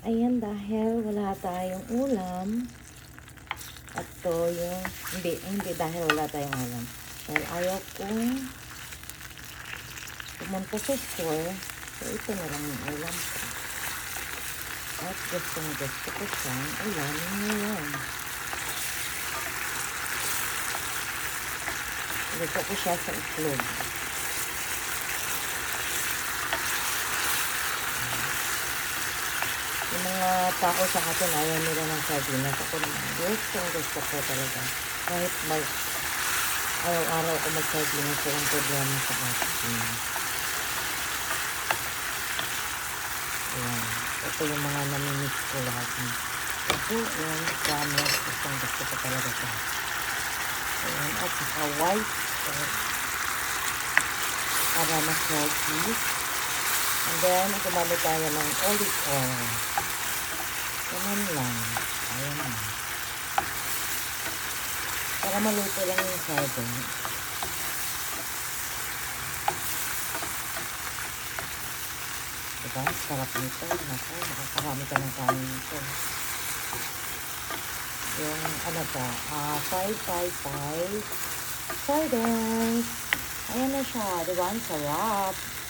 Ayan, dahil wala tayong ulam. At to yung, hindi dahil wala tayong ulam. Dahil ayaw kong pumunta sa store. So, ito na lang yung ulam ko. At gusto ko siyang ulamin ngayon. Gusto ko siya sa itlog. Yung mga tao sa atin, ayaw nila ng sardinas. Ako naman, gusto ko talaga. Kahit araw-araw ako mag-sardinas, walang problema sa akin. Ayan. Ito yung mga namimiss ko lagi. Ito yung promise. Gusto ko talaga siya. Ayan. At saka white sauce. Para mas healthy. And then, gumamit tayo ng olive oil. Ganun lang. Ayan na. Para maluto lang yung sardine. Diba? Sarap nito. Naku, makakarami ka ng kanin nito. Yung, ano pa, fried sardines. Ayan na siya. Diba? Ang sarap.